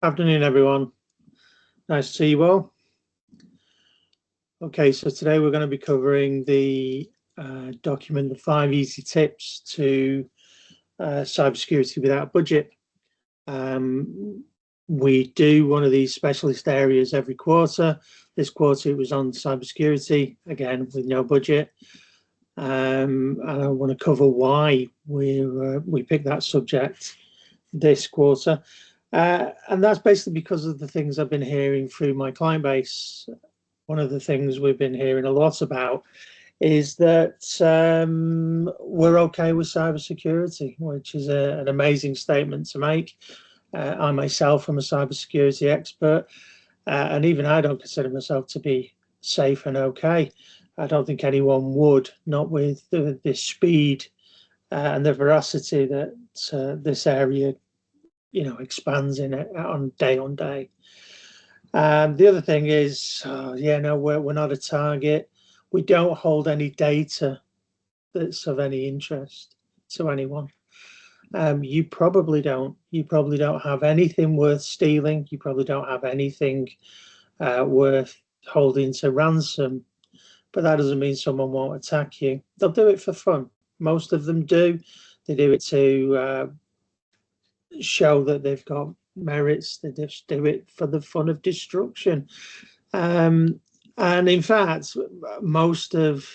Afternoon, everyone. Nice to see you all. Okay, so today we're going to be covering the document, the 5 easy tips to cybersecurity without budget. We do one of these specialist areas every quarter. This quarter it was on cybersecurity, again with no budget. And I want to cover why we picked that subject this quarter. And that's basically because of the things I've been hearing through my client base. One of the things we've been hearing a lot about is that we're okay with cybersecurity, which is an amazing statement to make. I myself am a cybersecurity expert, and even I don't consider myself to be safe and okay. I don't think anyone would, not with the speed and the veracity that this area, expands in it on day. The other thing is, we're not a target. We don't hold any data that's of any interest to anyone. You probably don't. You probably don't have anything worth stealing. You probably don't have anything worth holding to ransom. But that doesn't mean someone won't attack you. They'll do it for fun. Most of them do. They do it to show that they've got merits. They just do it for the fun of destruction. And in fact, most of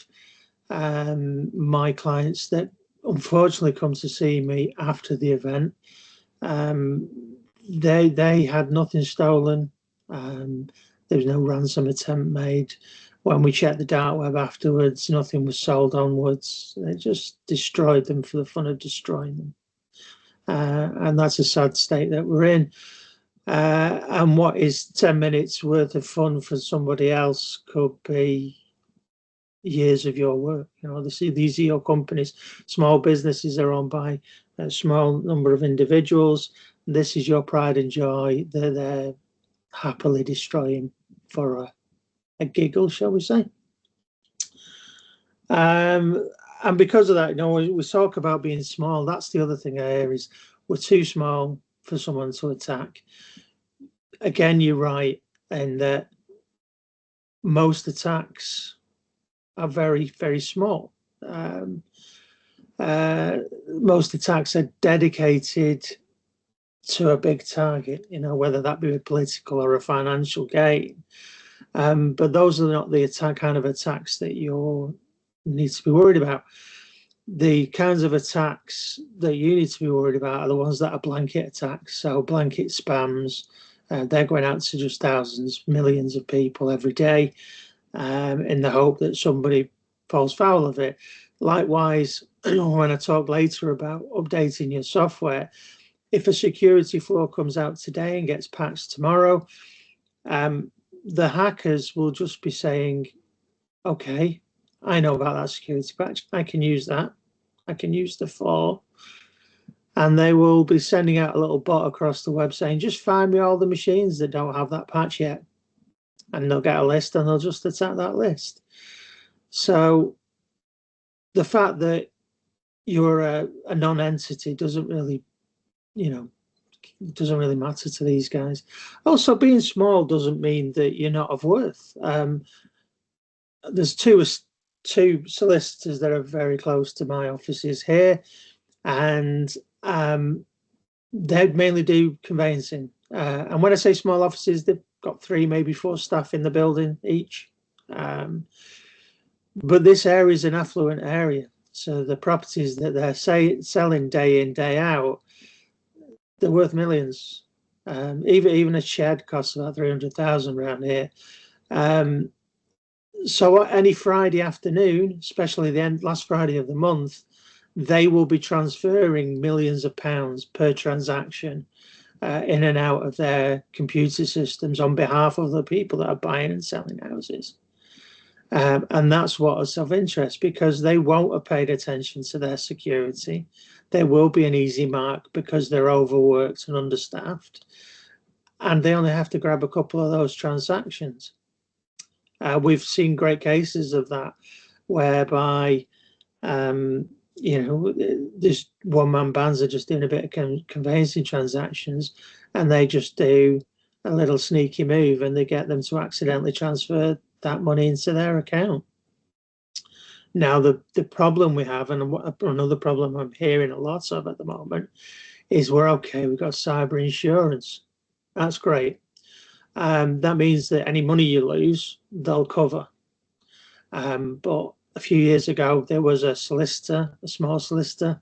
my clients that unfortunately come to see me after the event, they had nothing stolen. There was no ransom attempt made. When we checked the dark web afterwards, nothing was sold onwards. They just destroyed them for the fun of destroying them. And that's a sad state that we're in. And what is 10 minutes worth of fun for somebody else could be years of your work. These are your companies. Small businesses are owned by a small number of individuals. This is your pride and joy that they're happily destroying for a giggle, shall we say. And because of that, we talk about being small. That's the other thing I hear is we're too small for someone to attack. Again, you're right in that most attacks are very, very small. Most attacks are dedicated to a big target, whether that be a political or a financial gain. But those are not the kind of attacks that you need to be worried about. The kinds of attacks that you need to be worried about are the ones that are blanket attacks. So blanket spams, they're going out to just thousands, millions of people every day in the hope that somebody falls foul of it. Likewise, when I talk later about updating your software, if a security flaw comes out today and gets patched tomorrow, the hackers will just be saying, okay, I know about that security patch. I can use that. I can use the flaw. And they will be sending out a little bot across the web saying, just find me all the machines that don't have that patch yet. And they'll get a list and they'll just attack that list. So the fact that you're a non-entity doesn't really, doesn't really matter to these guys. Also, being small doesn't mean that you're not of worth. There's two solicitors that are very close to my offices here, and they mainly do conveyancing. And when I say small offices, they've got 3, maybe 4 staff in the building each. But this area is an affluent area. So the properties that they're selling day in, day out, they're worth millions. Even a shed costs about 300,000 around here. So any Friday afternoon, especially the last Friday of the month, they will be transferring millions of pounds per transaction in and out of their computer systems on behalf of the people that are buying and selling houses. And that's what is of interest, because they won't have paid attention to their security. There will be an easy mark because they're overworked and understaffed, and they only have to grab a couple of those transactions. We've seen great cases of that, whereby there's one-man bands are just doing a bit of conveyancing transactions, and they just do a little sneaky move and they get them to accidentally transfer that money into their account. Now, the problem we have, and another problem I'm hearing a lot of at the moment, is we've got cyber insurance. That's great. That means that any money you lose, they'll cover. But a few years ago, there was a solicitor, a small solicitor,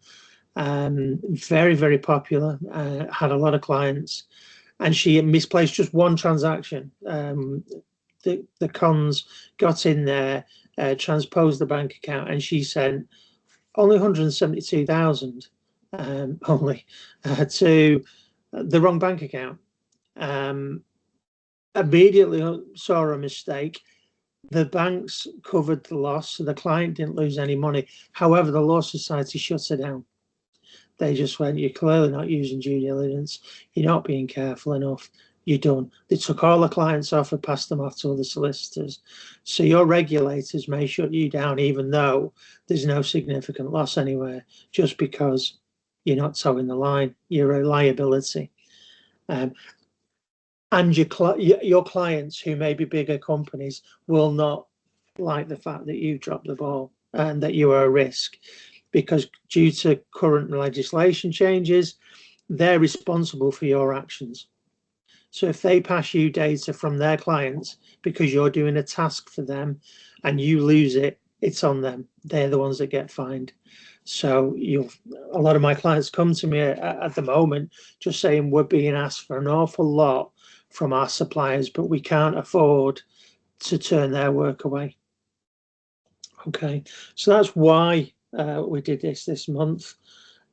very, very popular, had a lot of clients, and she misplaced just one transaction. The cons got in there, transposed the bank account, and she sent only 172,000 only to the wrong bank account. Immediately saw a mistake. The banks covered the loss, so the client didn't lose any money. However, the Law Society shut her down. They just went, you're clearly not using due diligence, you're not being careful enough, you're done. They took all the clients off and passed them off to other solicitors. So your regulators may shut you down even though there's no significant loss anywhere, just because you're not towing the line, you're a liability. And your clients, who may be bigger companies, will not like the fact that you dropped the ball and that you are a risk, because due to current legislation changes, they're responsible for your actions. So if they pass you data from their clients because you're doing a task for them and you lose it, it's on them. They're the ones that get fined. So a lot of my clients come to me at the moment just saying we're being asked for an awful lot from our suppliers, but we can't afford to turn their work away. Okay, so that's why we did this month.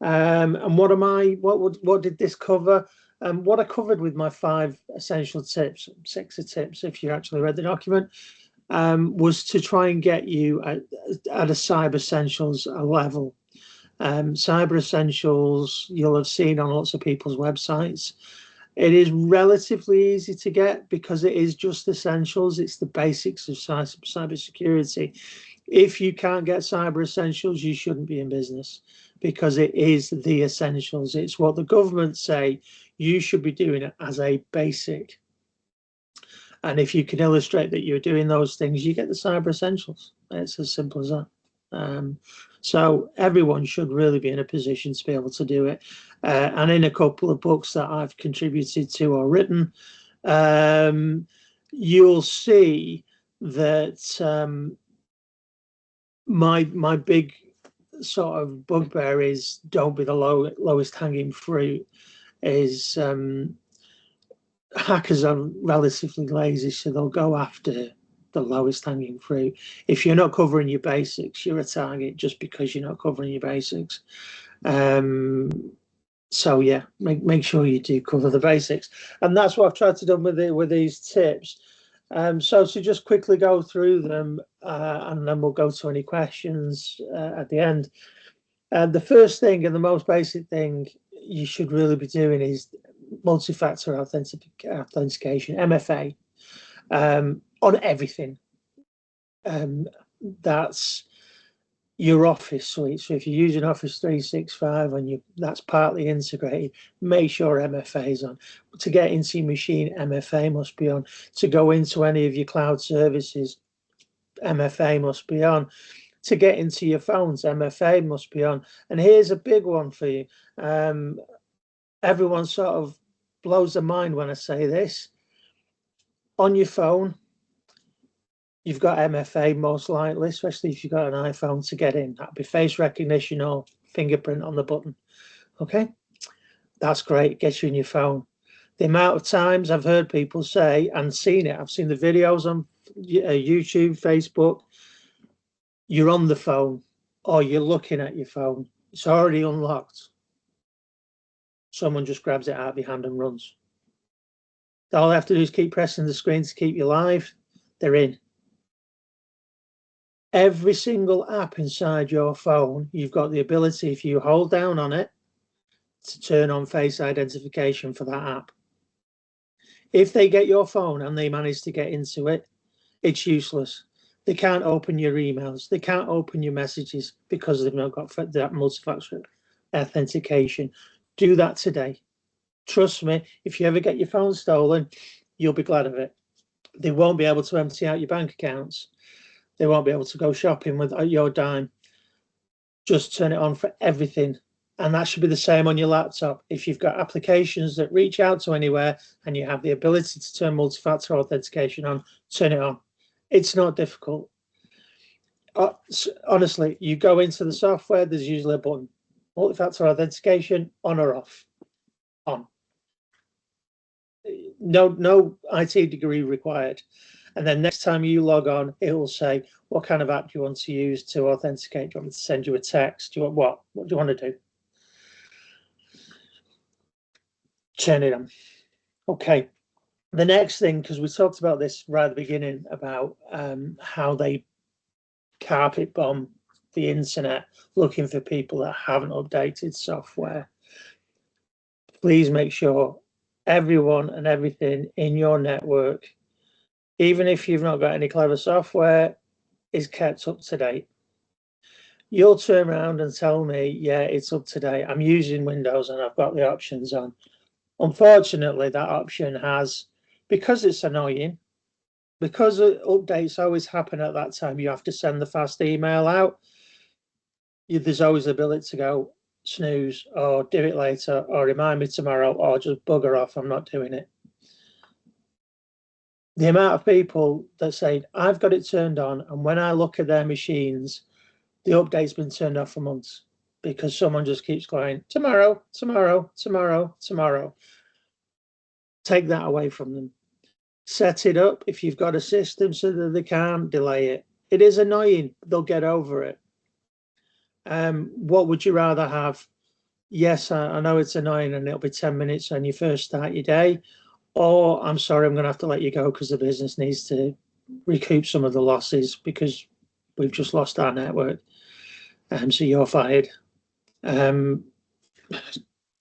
And what did this cover? What I covered with my 5 essential tips, 6 tips, if you actually read the document, was to try and get you at a Cyber Essentials level. Cyber Essentials, you'll have seen on lots of people's websites. It is relatively easy to get because it is just essentials. It's the basics of cybersecurity. If you can't get Cyber Essentials, you shouldn't be in business, because it is the essentials. It's what the government say you should be doing it as a basic. And if you can illustrate that you're doing those things, you get the Cyber Essentials. It's as simple as that. So everyone should really be in a position to be able to do it. And in a couple of books that I've contributed to or written, you'll see that my big sort of bugbear is don't be the lowest hanging fruit. Is hackers are relatively lazy, so they'll go after the lowest hanging fruit. If you're not covering your basics, you're a target just because you're not covering your basics. So yeah, make sure you do cover the basics, and that's what I've tried to do with these tips. So to just quickly go through them, and then we'll go to any questions at the end. The first thing and the most basic thing you should really be doing is multi-factor authentication, MFA, on everything. That's your Office suite. So if you're using Office 365 and that's partly integrated, make sure MFA is on. To get into your machine, MFA must be on. To go into any of your cloud services, MFA must be on. To get into your phones, MFA must be on. And here's a big one for you. Everyone sort of blows their mind when I say this. On your phone, you've got MFA most likely, especially if you've got an iPhone to get in. That'd be face recognition or fingerprint on the button. Okay, that's great. Gets you in your phone. The amount of times I've heard people say and seen it, I've seen the videos on YouTube, Facebook, you're on the phone or you're looking at your phone. It's already unlocked. Someone just grabs it out of your hand and runs. All they have to do is keep pressing the screen to keep you live. They're in. Every single app inside your phone, you've got the ability, if you hold down on it, to turn on face identification for that app. If they get your phone and they manage to get into it, it's useless. They can't open your emails. They can't open your messages because they've not got that multi-factor authentication. Do that today. Trust me, if you ever get your phone stolen, you'll be glad of it. They won't be able to empty out your bank accounts. They won't be able to go shopping with your dime. Just turn it on for everything. And that should be the same on your laptop. If you've got applications that reach out to anywhere and you have the ability to turn multi-factor authentication on, turn it on. It's not difficult. Honestly, you go into the software, there's usually a button. Multi-factor authentication, on or off? On. No IT degree required. And then next time you log on, it will say, what kind of app do you want to use to authenticate? Do you want me to send you a text? Do you want what? What do you want to do? Turn it on. Okay. The next thing, because we talked about this right at the beginning about how they carpet bomb the internet looking for people that haven't updated software. Please make sure everyone and everything in your network, even if you've not got any clever software, is kept up to date. You'll turn around and tell me, yeah, it's up to date. I'm using Windows and I've got the options on. Unfortunately, that option has, because it's annoying, because updates always happen at that time, you have to send the fast email out. There's always the ability to go snooze or do it later or remind me tomorrow or just bugger off, I'm not doing it. The amount of people that say, I've got it turned on, and when I look at their machines, the update's been turned off for months because someone just keeps going, tomorrow, tomorrow, tomorrow, tomorrow. Take that away from them. Set it up if you've got a system so that they can't delay it. It is annoying, they'll get over it. What would you rather have? Yes, I know it's annoying and it'll be 10 minutes when you first start your day, or I'm sorry, I'm going to have to let you go because the business needs to recoup some of the losses because we've just lost our network. So you're fired.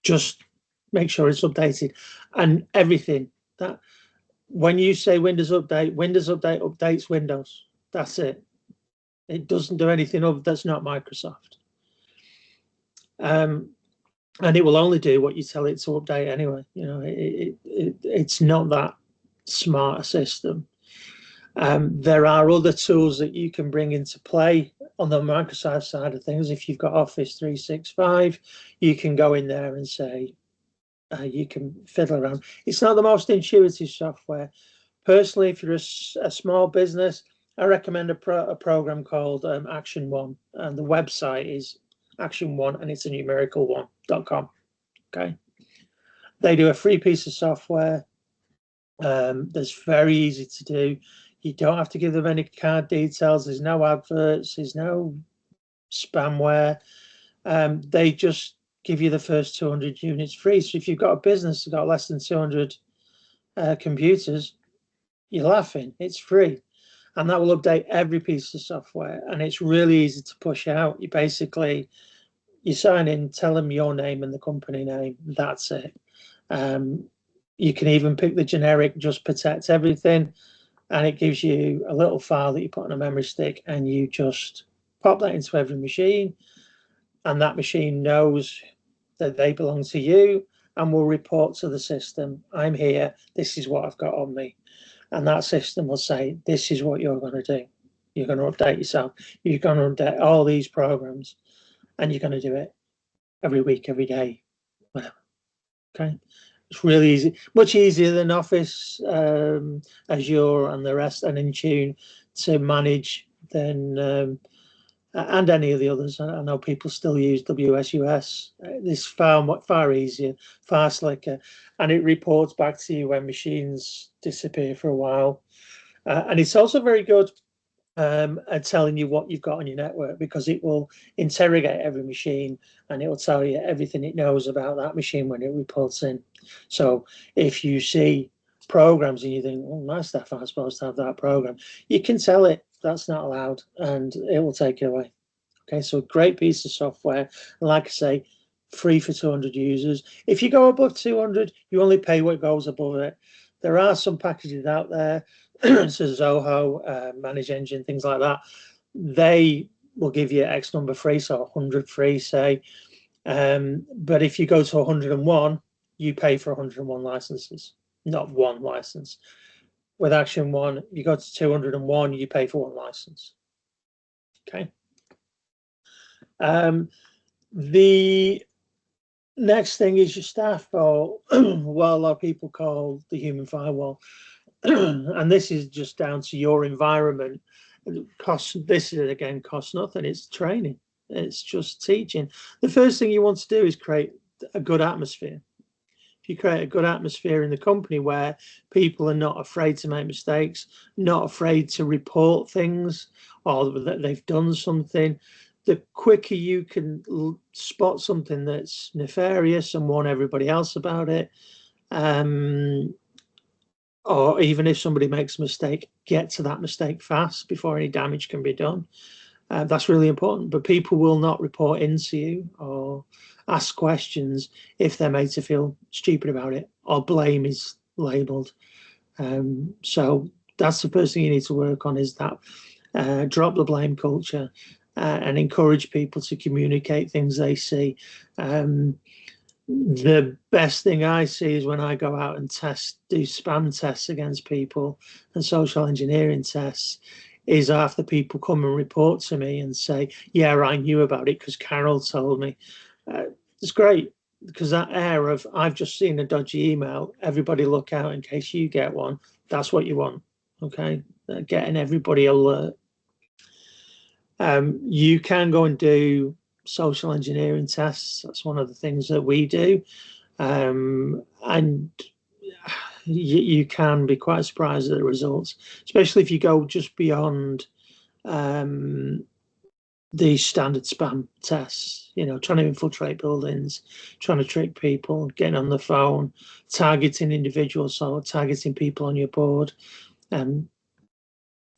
Just make sure it's updated and everything. That when you say Windows Update updates Windows. That's it. It doesn't do anything other that's not Microsoft. And it will only do what you tell it to update anyway. You know, it's not that smart a system. There are other tools that you can bring into play on the Microsoft side of things. If you've got Office 365, you can go in there and say, you can fiddle around. It's not the most intuitive software. Personally, if you're a small business, I recommend a program called Action One, and the website is Action One, and it's a numerical one.com. Okay, they do a free piece of software that's very easy to do. You don't have to give them any card details. There's no adverts. There's no spamware. They just give you the first 200 units free. So if you've got a business that's got less than 200 computers, you're laughing. It's free. And that will update every piece of software. And it's really easy to push out. You sign in, tell them your name and the company name. That's it. You can even pick the generic, just protect everything. And it gives you a little file that you put on a memory stick and you just pop that into every machine. And that machine knows that they belong to you and will report to the system, I'm here, this is what I've got on me. And that system will say, this is what you're going to do. You're going to update yourself. You're going to update all these programs and you're going to do it every week, every day, whatever. Okay. It's really easy, much easier than Office, Azure and the rest, and Intune to manage than and any of the others. I know people still use WSUS. It's far easier, far slicker, and it reports back to you when machines disappear for a while. And it's also very good at telling you what you've got on your network, because it will interrogate every machine and it will tell you everything it knows about that machine when it reports in. So if you see programs and you think, well, my staff aren't supposed to have that program, you can tell it that's not allowed and it will take it away. Okay, so great piece of software. And like I say, free for 200 users. If you go above 200, you only pay what goes above it. There are some packages out there so Zoho, Manage Engine, things like that, they will give you X number free, so 100 free, say. But if you go to 101, you pay for 101 licenses, not one license. With Action One, you go to 201, you pay for one license. Okay. The next thing is your staff, or what a lot of people call the human firewall. And this is just down to your environment. This is again costs nothing. It's training. It's just teaching. The first thing you want to do is create a good atmosphere. If you create a good atmosphere in the company where people are not afraid to make mistakes, not afraid to report things, or that they've done something, the quicker you can spot something that's nefarious and warn everybody else about it, or even if somebody makes a mistake, get to that mistake fast before any damage can be done. That's really important. But people will not report into you or ask questions if they're made to feel stupid about it or blame is labelled. So that's the first thing you need to work on, is that drop the blame culture and encourage people to communicate things they see. The best thing I see is when I go out and do spam tests against people and social engineering tests, is after people come and report to me and say, yeah, I knew about it because Carol told me. It's great, because that air of, I've just seen a dodgy email, everybody look out in case you get one. That's what you want, okay? Getting everybody alert. You can go and do social engineering tests. That's one of the things that we do. And you can be quite surprised at the results, especially if you go just beyond the standard spam tests, trying to infiltrate buildings, trying to trick people, getting on the phone, targeting individuals, so targeting people on your board.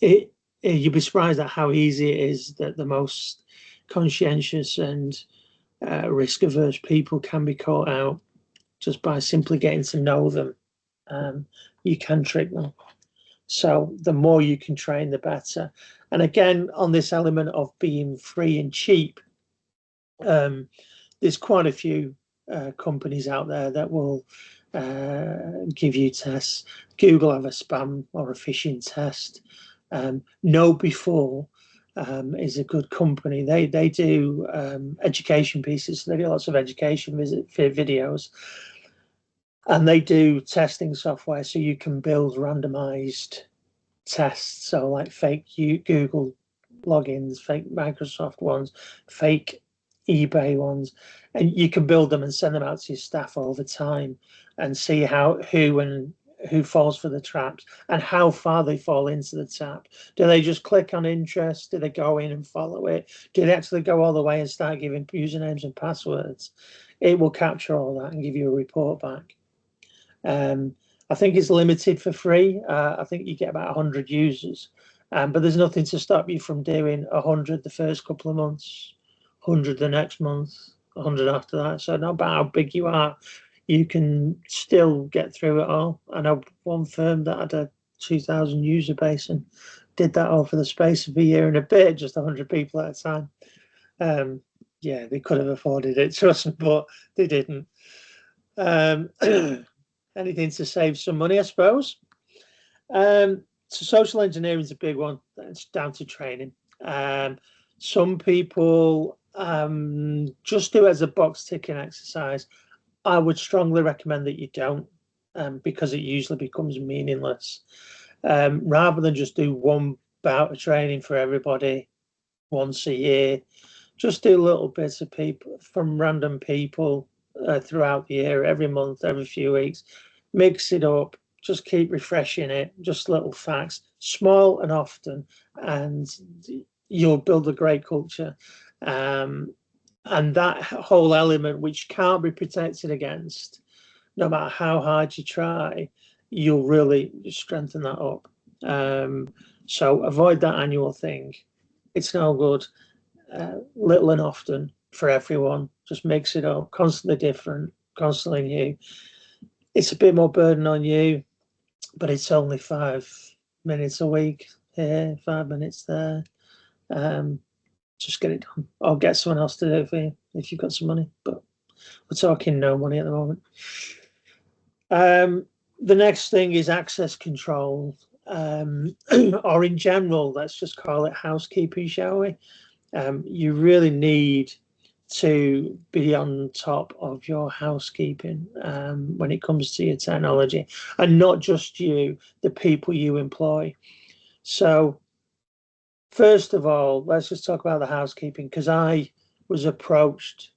You'd be surprised at how easy it is that the most conscientious and risk-averse people can be caught out just by simply getting to know them. You can trick them. So the more you can train, the better. And again, on this element of being free and cheap, there's quite a few companies out there that will give you tests. Google have a spam or a phishing test. KnowBe4 is a good company. They do education pieces. They do lots of education videos. And they do testing software, so you can build randomized tests. So like fake Google logins, fake Microsoft ones, fake eBay ones, and you can build them and send them out to your staff all the time and see who falls for the traps and how far they fall into the trap. Do they just click on interest? Do they go in and follow it? Do they actually go all the way and start giving usernames and passwords? It will capture all that and give you a report back. I think it's limited for free. I think you get about 100 users, but there's nothing to stop you from doing 100 the first couple of months, 100 the next month, 100 after that. So no matter how big you are, you can still get through it all. I know one firm that had a 2,000 user base and did that all for the space of a year and a bit, just 100 people at a time. Yeah, they could have afforded it, trust me, but they didn't. Anything to save some money, I suppose. So social engineering is a big one. It's down to training. Some people just do it as a box ticking exercise. I would strongly recommend that you don't, because it usually becomes meaningless. Rather than just do one bout of training for everybody once a year, just do little bits of people from random people throughout the year, every month, every few weeks. Mix it up, just keep refreshing it, just little facts, small and often, and you'll build a great culture. And that whole element, which can't be protected against, no matter how hard you try, you'll really strengthen that up. So avoid that annual thing. It's no good. Little and often for everyone, just mix it up, constantly different, constantly new. It's a bit more burden on you, but it's only 5 minutes a week here, 5 minutes there. Just get it done, or get someone else to do it for you if you've got some money. But we're talking no money at the moment. The next thing is access control, or in general, let's just call it housekeeping, shall we? You really need to be on top of your housekeeping when it comes to your technology, and not just you, the people you employ. So first of all, let's just talk about the housekeeping, because I was approached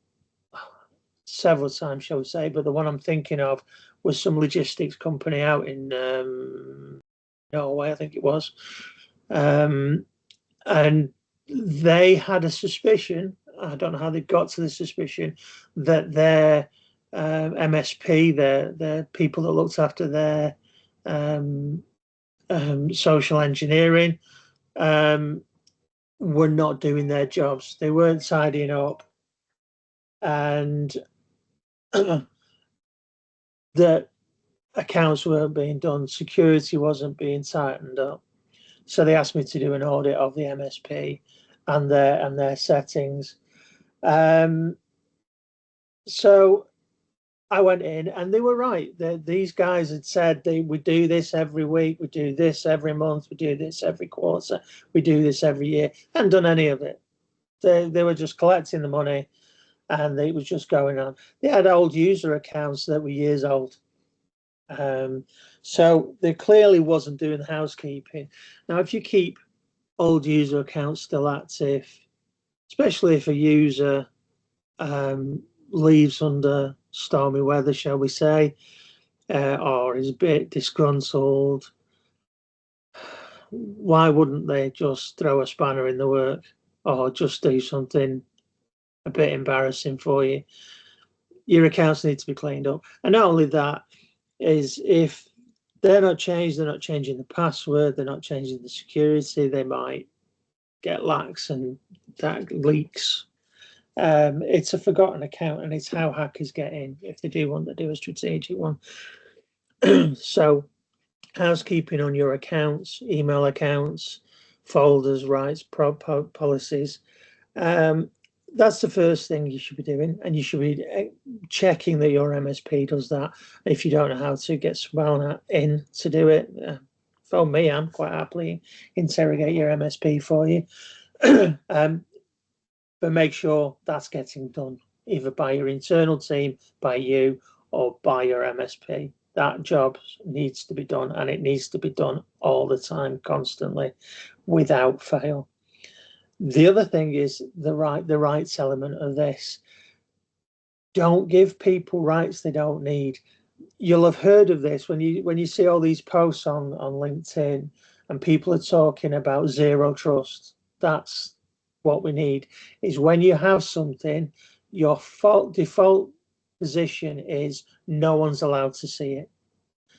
several times, shall we say, but the one I'm thinking of was some logistics company out in Norway, I think it was. And they had a suspicion, I don't know how they got to the suspicion, that their MSP, their people that looked after their social engineering, were not doing their jobs. They weren't tidying up, and that accounts weren't being done, security wasn't being tightened up. So they asked me to do an audit of the MSP and their settings. So I went in, and they were right. These guys had said we do this every week, we do this every month, we do this every quarter, we do this every year. Hadn't done any of it. They were just collecting the money, and it was just going on. They had old user accounts that were years old. So they clearly wasn't doing the housekeeping. Now, if you keep old user accounts still active, especially if a user leaves under stormy weather, shall we say, or is a bit disgruntled, why wouldn't they just throw a spanner in the work, or just do something a bit embarrassing for you? Your accounts need to be cleaned up. And not only that, is if they're not changing the password, they're not changing the security, they might get lax and that leaks. It's a forgotten account, and it's how hackers get in if they do want to do a strategic one. So housekeeping on your accounts, email accounts, folders, rights, policies. That's the first thing you should be doing, and you should be checking that your MSP does that. If you don't know how to, get someone in to do it. Phone me, I'm quite happily interrogate your MSP for you. But make sure that's getting done either by your internal team, by you, or by your MSP. That job needs to be done, and it needs to be done all the time, constantly, without fail. The other thing is the rights element of this. Don't give people rights they don't need. You'll have heard of this when you see all these posts on LinkedIn, and people are talking about zero trust. That's what we need. Is when you have something, your default position is no one's allowed to see it.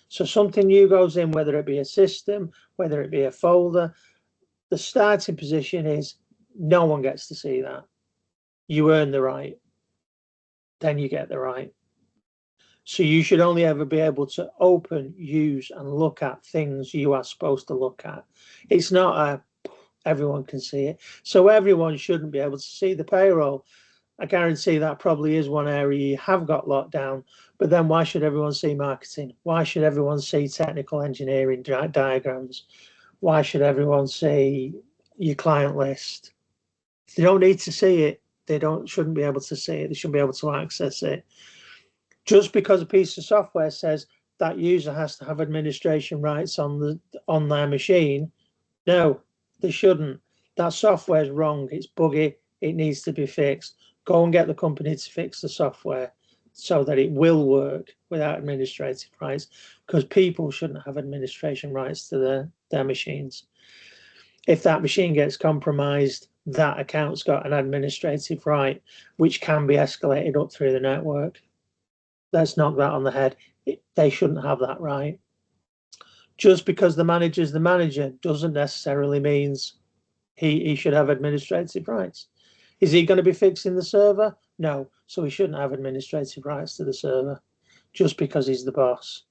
So something new goes in, whether it be a system, whether it be a folder, the starting position is no one gets to see that. You earn the right, then you get the right. So you should only ever be able to open, use, and look at things you are supposed to look at. It's not everyone can see it. So everyone shouldn't be able to see the payroll. I guarantee that probably is one area you have got locked down. But then why should everyone see marketing? Why should everyone see technical engineering diagrams? Why should everyone see your client list? They don't need to see it. They shouldn't be able to see it. They shouldn't be able to access it. Just because a piece of software says that user has to have administration rights on their machine, no, they shouldn't. That software is wrong. It's buggy. It needs to be fixed. Go and get the company to fix the software so that it will work without administrative rights, because people shouldn't have administration rights to their machines. If that machine gets compromised, that account's got an administrative right, which can be escalated up through the network. Let's knock that on the head. They shouldn't have that right. Just because the manager's the manager doesn't necessarily means he should have administrative rights. Is he going to be fixing the server? No. So he shouldn't have administrative rights to the server just because he's the boss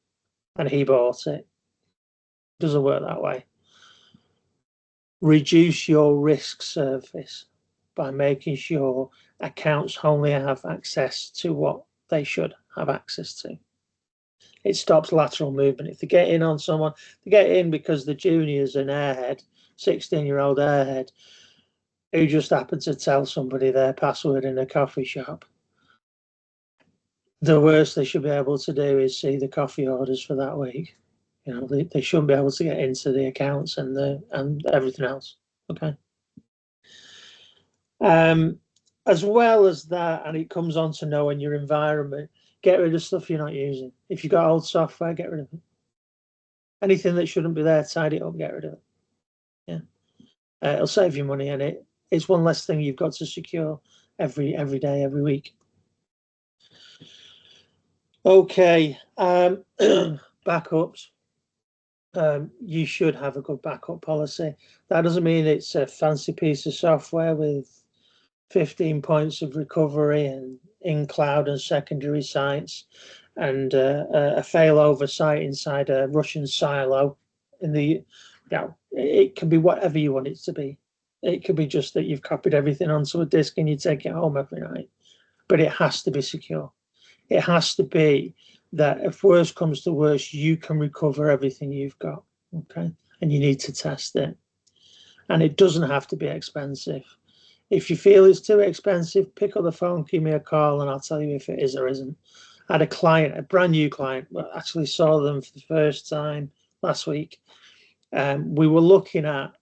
and he bought it. Doesn't work that way. reduce your risk surface by making sure accounts only have access to what they should have access to. It stops lateral movement. If they get in on someone, they get in because the junior's an airhead, 16-year-old airhead, who just happened to tell somebody their password in a coffee shop. The worst they should be able to do is see the coffee orders for that week. You know, they shouldn't be able to get into the accounts and everything else. Okay. As well as that, and it comes on to knowing your environment, get rid of stuff you're not using. If you've got old software, get rid of it. Anything that shouldn't be there, tidy it up, get rid of it. Yeah. It'll save you money, and it's one less thing you've got to secure every day, every week. Okay. Backups. You should have a good backup policy. That doesn't mean it's a fancy piece of software with 15 points of recovery and in cloud and secondary sites and a failover site inside a Russian silo. It can be whatever you want it to be. It could be just that you've copied everything onto a disk and you take it home every night, but it has to be secure. It has to be that if worse comes to worse, you can recover everything you've got, okay? And you need to test it. And it doesn't have to be expensive. If you feel it's too expensive, pick up the phone, give me a call, and I'll tell you if it is or isn't. I had a client, a brand new client, actually saw them for the first time last week. We were looking at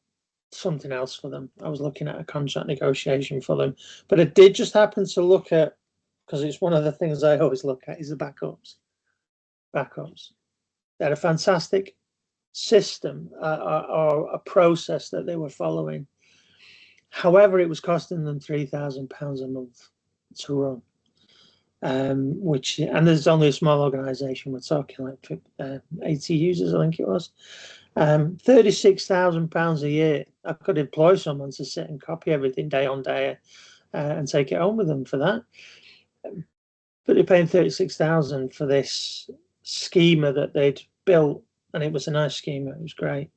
something else for them. I was looking at a contract negotiation for them, but I did just happen to look at, because it's one of the things I always look at, is the backups. They had a fantastic system or a process that they were following. However, it was costing them £3,000 a month to run, and there's only a small organisation. We're talking like 80 users, I think it was. £36,000 a year. I could employ someone to sit and copy everything day on day and take it home with them for that. But they're paying £36,000 for this schema that they'd built, and it was a nice schema. It was great.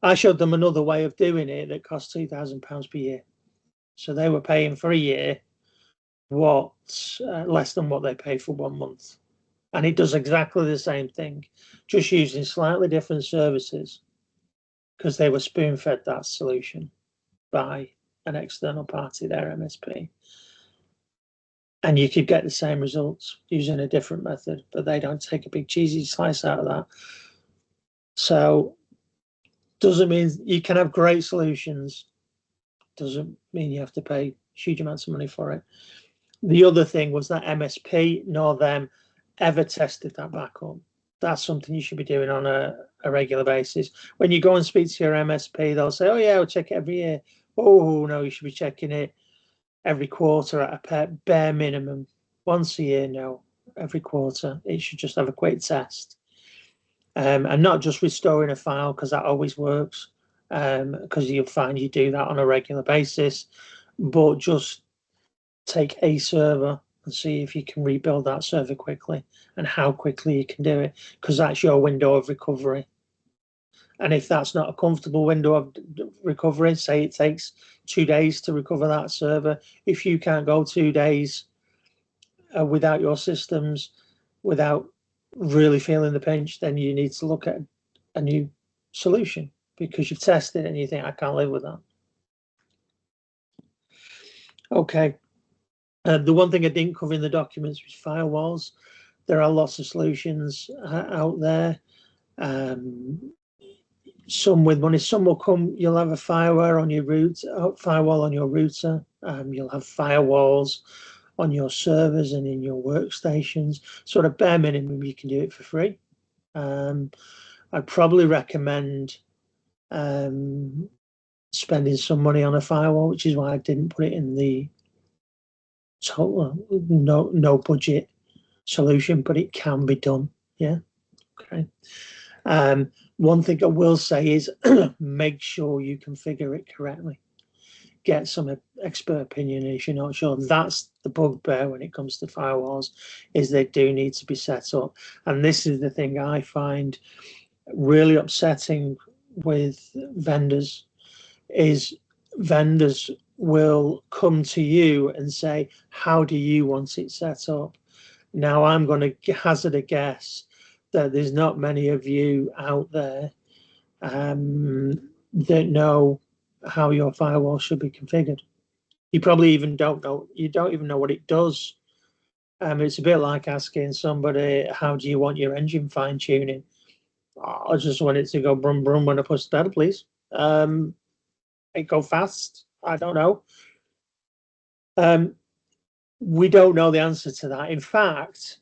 I showed them another way of doing it that cost £2,000 per year. So they were paying for a year less than what they pay for 1 month. And it does exactly the same thing, just using slightly different services, because they were spoon-fed that solution by an external party, their MSP. And you could get the same results using a different method, but they don't take a big cheesy slice out of that. So doesn't mean you can have great solutions, doesn't mean you have to pay huge amounts of money for it. The other thing was that MSP nor them ever tested that backup. That's something you should be doing on a regular basis. When you go and speak to your MSP, they'll say, oh yeah, I'll check it every year. Oh no, you should be checking it every quarter at a bare minimum. Once a year, no, every quarter. It should just have a quick test. And not just restoring a file, because that always works, because you'll find you do that on a regular basis, but just take a server and see if you can rebuild that server quickly and how quickly you can do it, because that's your window of recovery. And if that's not a comfortable window of recovery, say it takes 2 days to recover that server, if you can't go 2 days without your systems, without really feeling the pinch, then you need to look at a new solution, because you've tested it and you think, I can't live with that. Okay. The one thing I didn't cover in the documents was firewalls. There are lots of solutions out there. Some with money, some will come. You'll have a firewall on your router. You'll have firewalls on your servers and in your workstations. So at a bare minimum, you can do it for free. I'd probably recommend spending some money on a firewall, which is why I didn't put it in the total no budget solution, but it can be done. Yeah. Okay. One thing I will say is make sure you configure it correctly. Get some expert opinion if you're not sure. That's the bugbear when it comes to firewalls, is they do need to be set up. And this is the thing I find really upsetting with vendors is vendors will come to you and say, how do you want it set up? Now, I'm going to hazard a guess that there's not many of you out there that know how your firewall should be configured. You probably even don't know, you don't even know what it does. It's a bit like asking somebody, how do you want your engine fine tuning? Oh, I just want it to go brum brum when I push the pedal, please. It go fast. I don't know. We don't know the answer to that. In fact,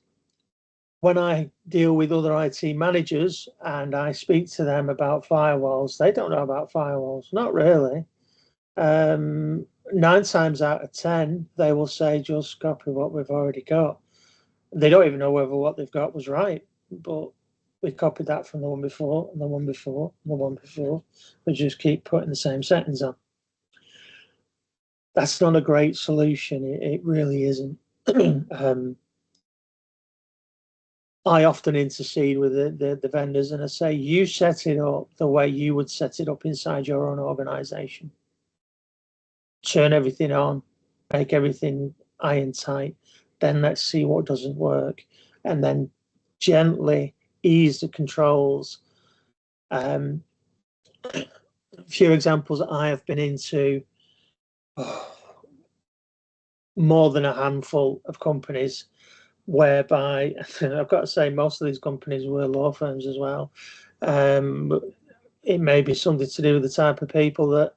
when I deal with other IT managers and I speak to them about firewalls, they don't know about firewalls. Not really. 9 times out of 10, they will say, just copy what we've already got. They don't even know whether what they've got was right, but we copied that from the one before, and the one before, and the one before. We just keep putting the same settings on. That's not a great solution. It really isn't. I often intercede with the vendors and I say, you set it up the way you would set it up inside your own organization. Turn everything on, make everything iron tight. Then let's see what doesn't work. And then gently ease the controls. A few examples I have been into, more than a handful of companies whereby I've got to say most of these companies were law firms as well. It may be something to do with the type of people that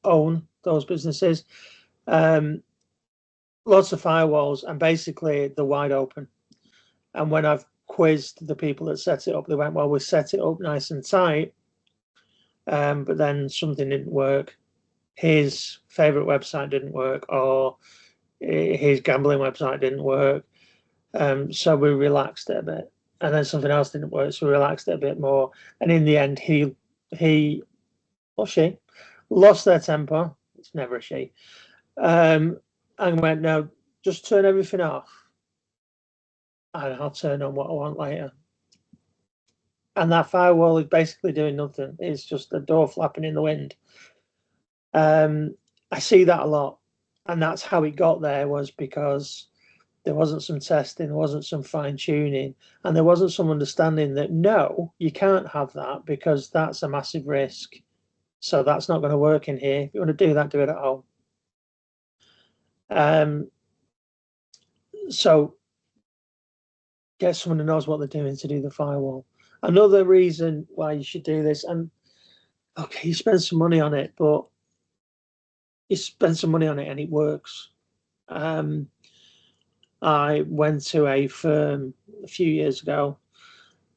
own those businesses. Lots of firewalls, and basically they're wide open. And when I've quizzed the people that set it up, they went, well, we set it up nice and tight, but then something didn't work. His favorite website didn't work, or his gambling website didn't work. So we relaxed it a bit, and then something else didn't work, so we relaxed it a bit more. And in the end, he or she lost their temper. It's never a she. And went, no, just turn everything off, and I'll turn on what I want later. And that firewall is basically doing nothing. It's just a door flapping in the wind. I see that a lot, and that's how it got there, was because there wasn't some testing, there wasn't some fine tuning, and there wasn't some understanding that no, you can't have that because that's a massive risk. So that's not going to work in here. If you want to do that, do it at home. So get someone who knows what they're doing to do the firewall. Another reason why you should do this, and okay, you spend some money on it, but you spend some money on it and it works. I went to a firm a few years ago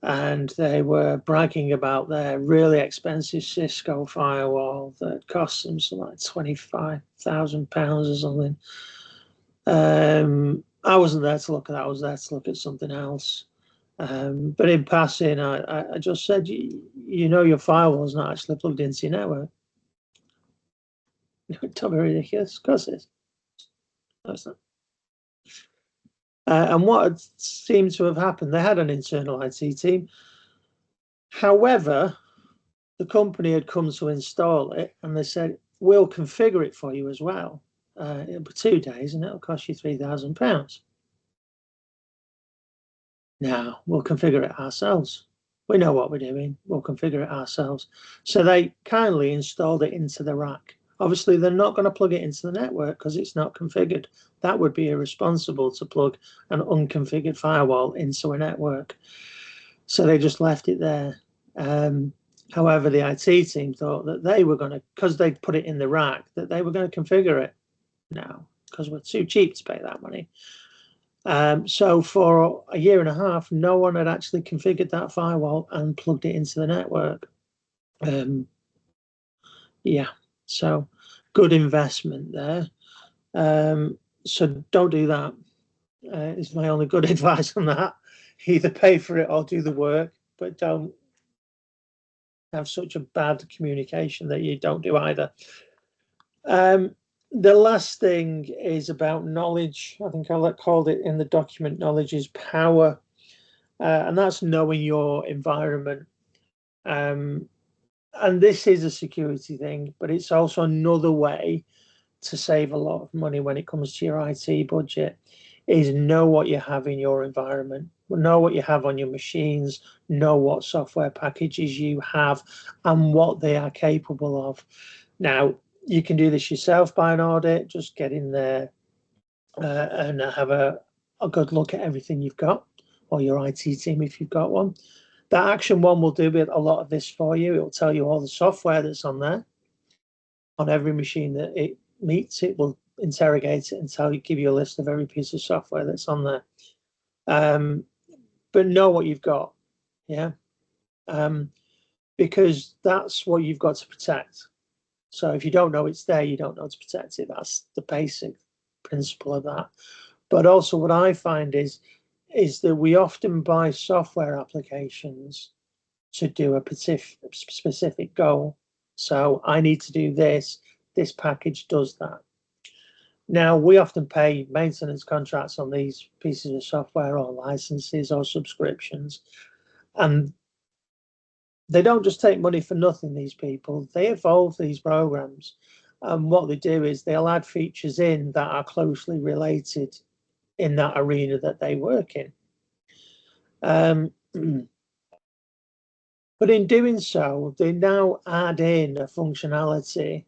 and they were bragging about their really expensive Cisco firewall that cost them something like £25,000 or something. I wasn't there to look at that. I was there to look at something else. But in passing, I just said, you know, your firewall's not actually plugged into your network. Don't be ridiculous. Of course it is. No, it's not. And what had seemed to have happened, they had an internal IT team. However, the company had come to install it and they said, we'll configure it for you as well. It'll be 2 days and it'll cost you £3,000. Now, we'll configure it ourselves. We know what we're doing. We'll configure it ourselves. So they kindly installed it into the rack. Obviously, they're not going to plug it into the network because it's not configured. That would be irresponsible to plug an unconfigured firewall into a network. So they just left it there. However, the IT team thought that they were going to, because they'd put it in the rack, that they were going to configure it now because we're too cheap to pay that money. So for a year and a half, no one had actually configured that firewall and plugged it into the network. Yeah, so good investment there. So don't do that. Is my only good advice on that. Either pay for it or do the work, but don't have such a bad communication that you don't do either. The last thing is about knowledge. I think I called it in the document, knowledge is power. And that's knowing your environment. and this is a security thing, but it's also another way to save a lot of money when it comes to your IT budget, is know what you have in your environment, know what you have on your machines, know what software packages you have and what they are capable of. Now, you can do this yourself by an audit, just get in there and have a good look at everything you've got, or your IT team if you've got one. That Action 1 will do a lot of this for you. It will tell you all the software that's on there. On every machine that it meets, it will interrogate it and give you a list of every piece of software that's on there. But know what you've got, yeah, because that's what you've got to protect. So if you don't know it's there, you don't know to protect it. That's the basic principle of that. But also what I find is that we often buy software applications to do a specific goal. So I need to do this. This package does that. Now, we often pay maintenance contracts on these pieces of software or licenses or subscriptions, and they don't just take money for nothing, these people. They evolve these programs, and what they do is they'll add features in that are closely related in that arena that they work in. But in doing so, they now add in a functionality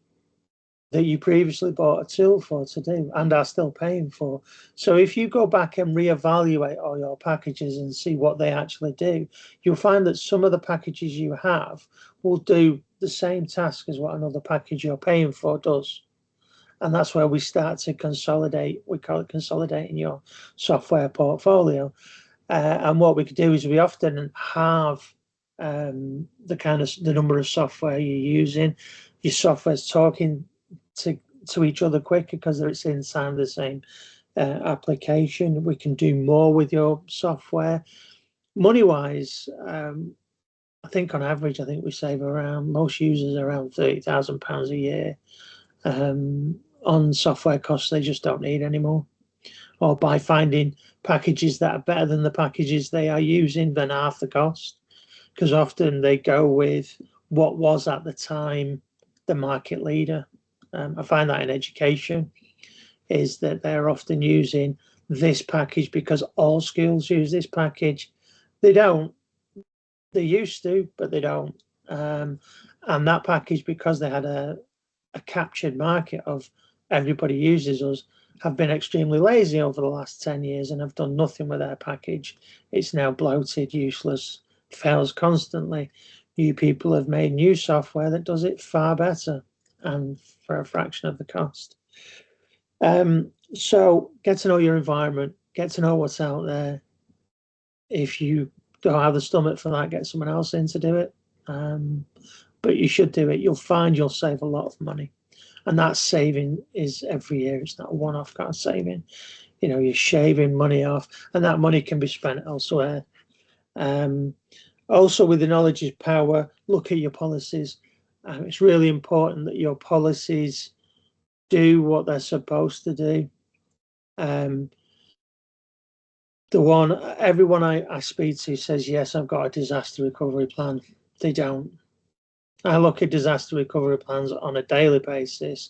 that you previously bought a tool for to do and are still paying for. So if you go back and reevaluate all your packages and see what they actually do, you'll find that some of the packages you have will do the same task as what another package you're paying for does. And that's where we start to consolidate. We call it consolidating your software portfolio. And what we could do is we often have the number of software you're using. Your software's talking to each other quicker because it's inside the same application. We can do more with your software. Money wise, I think on average, I think we save around, most users around £30,000 a year on software costs they just don't need anymore, or by finding packages that are better than the packages they are using than half the cost, because often they go with what was at the time the market leader. I find that in education is that they're often using this package because all schools use this package. They don't. They used to, but they don't. And that package, because they had a captured market of everybody uses us, have been extremely lazy over the last 10 years and have done nothing with their package. It's now bloated, useless, fails constantly. You people have made new software that does it far better and for a fraction of the cost. So get to know your environment, get to know what's out there. If you don't have the stomach for that, get someone else in to do it. But you should do it. You'll find you'll save a lot of money. And that saving is every year. It's not a one-off kind of saving. You know, you're shaving money off, and that money can be spent elsewhere. Also, with the knowledge is power, look at your policies. It's really important that your policies do what they're supposed to do. Everyone I speak to says, yes, I've got a disaster recovery plan. They don't. I look at disaster recovery plans on a daily basis,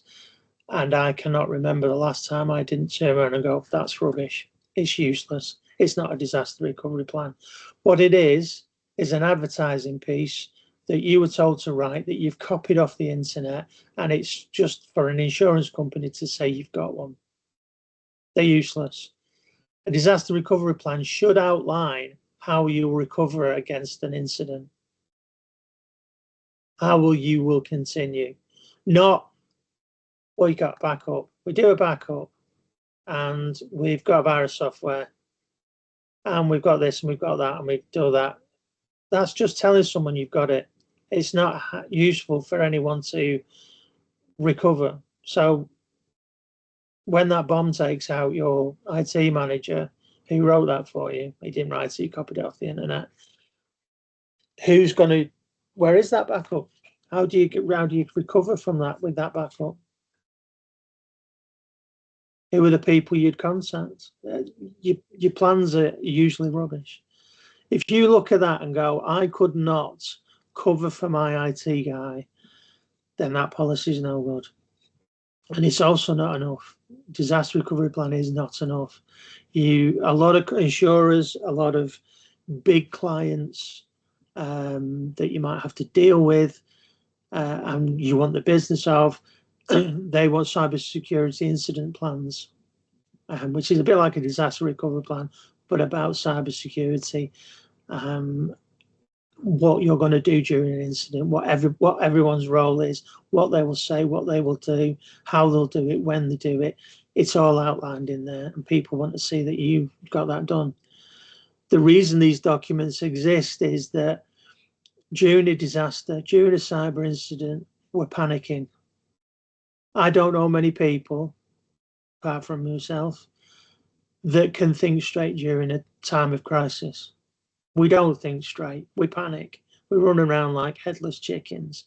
and I cannot remember the last time I didn't turn around and go, that's rubbish. It's useless. It's not a disaster recovery plan. What it is an advertising piece that you were told to write, that you've copied off the internet, and it's just for an insurance company to say you've got one. They're useless. A disaster recovery plan should outline how you recover against an incident. How you will continue. Not, well, you got backup. We do a backup, and we've got virus software, and we've got this, and we've got that, and we do that. That's just telling someone you've got it. It's not useful for anyone to recover. So when that bomb takes out your IT manager, who wrote that for you, he didn't write it, he copied it off the internet. Who's going to, where is that backup? How do you recover from that with that backup? Who are the people you'd contact? Your plans are usually rubbish. If you look at that and go, I could not cover for my IT guy, then that policy is no good. And it's also not enough. Disaster recovery plan is not enough. A lot of insurers, a lot of big clients that you might have to deal with, and you want the business of, they want cybersecurity incident plans, which is a bit like a disaster recovery plan, but about cybersecurity. What you're going to do during an incident, what everyone's role is, what they will say, what they will do, how they'll do it, when they do it. It's all outlined in there, and people want to see that you've got that done. The reason these documents exist is that during a disaster, during a cyber incident, we're panicking. I don't know many people, apart from myself, that can think straight during a time of crisis. We don't think straight. We panic. We run around like headless chickens.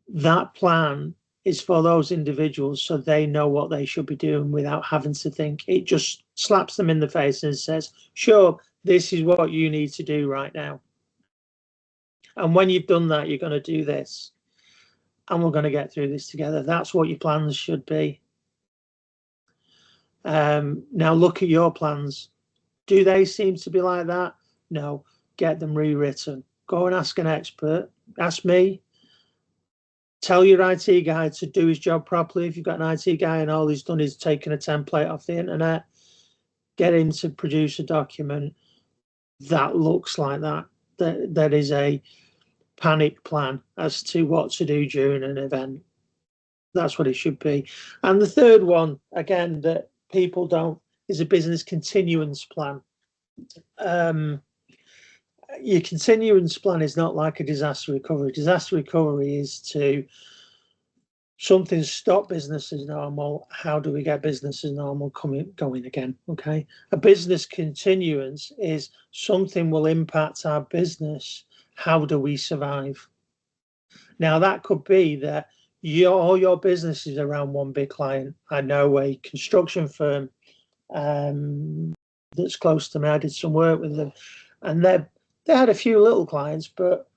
That plan is for those individuals so they know what they should be doing without having to think. It just slaps them in the face and says, sure, this is what you need to do right now. And when you've done that, you're going to do this. And we're going to get through this together. That's what your plans should be. Now look at your plans. Do they seem to be like that? No. Get them rewritten. Go and ask an expert. Ask me. Tell your IT guy to do his job properly. If you've got an IT guy and all he's done is taken a template off the internet, get him to produce a document that looks like that. That is a panic plan as to what to do during an event. That's what it should be. And the third one, again, that people don't, is a business continuance plan. Your continuance plan is not like a disaster recovery. Disaster recovery is to something stop business as normal. How do we get business as normal going again? Okay. A business continuance is something will impact our business. How do we survive? Now that could be that all your business is around one big client. I know a construction firm that's close to me. I did some work with them, and they had a few little clients, but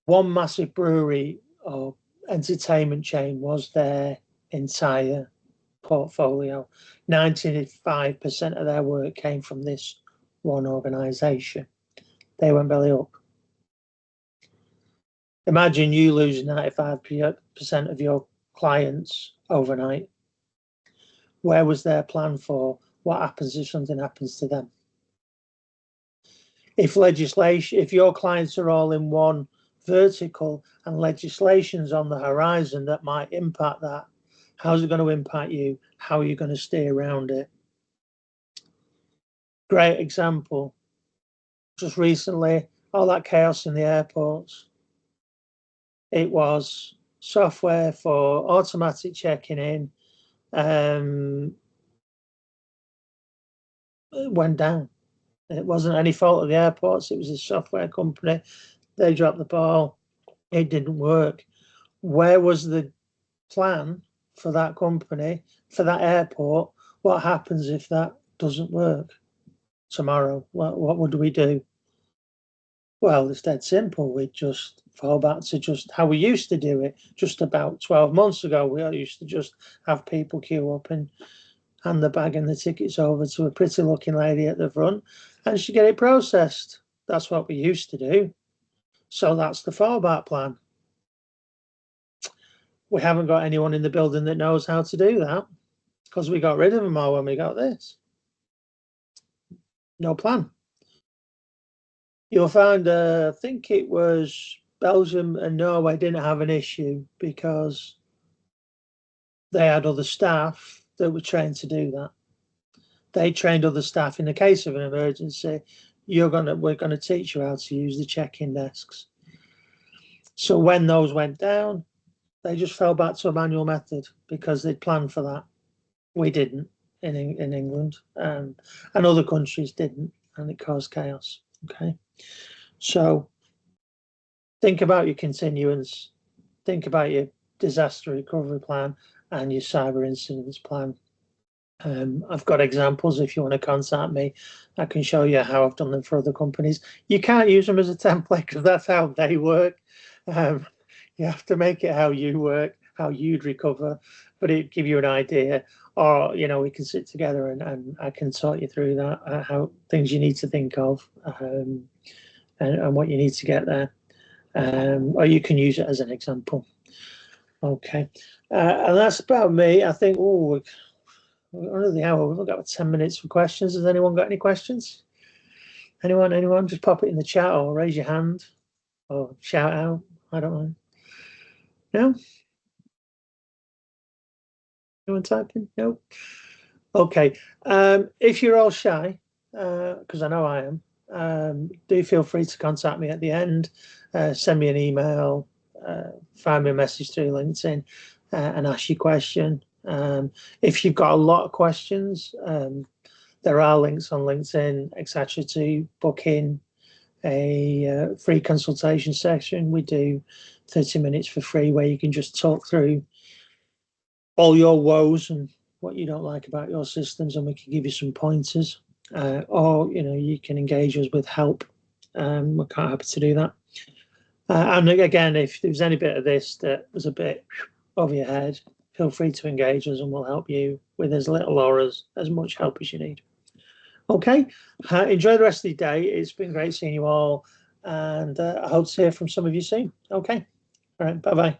one massive brewery or entertainment chain was their entire portfolio. 95% of their work came from this one organisation. They went belly up. Imagine you losing 95% of your clients overnight. Where was their plan for what happens if something happens to them? If your clients are all in one vertical and legislation's on the horizon that might impact that, how's it going to impact you? How are you going to stay around it? Great example. Just recently, all that chaos in the airports. It was software for automatic checking in. It went down. It wasn't any fault of the airports. It was a software company. They dropped the ball. It didn't work. Where was the plan for that company, for that airport? What happens if that doesn't work tomorrow? What would we do? Well, it's dead simple. We just fall back to just how we used to do it. Just about 12 months ago, we all used to just have people queue up and hand the bag and the tickets over to a pretty looking lady at the front and she'd get it processed. That's what we used to do. So that's the fallback plan. We haven't got anyone in the building that knows how to do that because we got rid of them all when we got this. No plan. You'll find, I think it was Belgium and Norway didn't have an issue because they had other staff that were trained to do that. They trained other staff in the case of an emergency. We're going to teach you how to use the check-in desks. So when those went down, they just fell back to a manual method because they'd planned for that. We didn't in England, and other countries didn't, and it caused chaos. Okay, so think about your continuance, think about your disaster recovery plan and your cyber incidents plan. I've got examples if you want to contact me. I can show you how I've done them for other companies. You can't use them as a template because that's how they work. Um, you have to make it how you work, how you'd recover, but it give you an idea. Or, we can sit together and I can talk you through that, how things you need to think of, and what you need to get there. Or you can use it as an example. Okay. And that's about me. I think, we're under the hour. We've got 10 minutes for questions. Has anyone got any questions? Anyone? Just pop it in the chat or raise your hand or shout out. I don't mind. No? Anyone typing? No? Okay. If you're all shy, because I know I am, do feel free to contact me at the end. Send me an email, find me a message through LinkedIn, and ask your question. If you've got a lot of questions, there are links on LinkedIn, etc., to book in a free consultation session. We do 30 minutes for free where you can just talk through all your woes and what you don't like about your systems, and we can give you some pointers. Or you can engage us with help. We're quite happy to do that. And again, if there's any bit of this that was a bit over your head, feel free to engage us and we'll help you with as little or as much help as you need. Okay, enjoy the rest of the day. It's been great seeing you all, and I hope to hear from some of you soon. Okay, all right, bye-bye.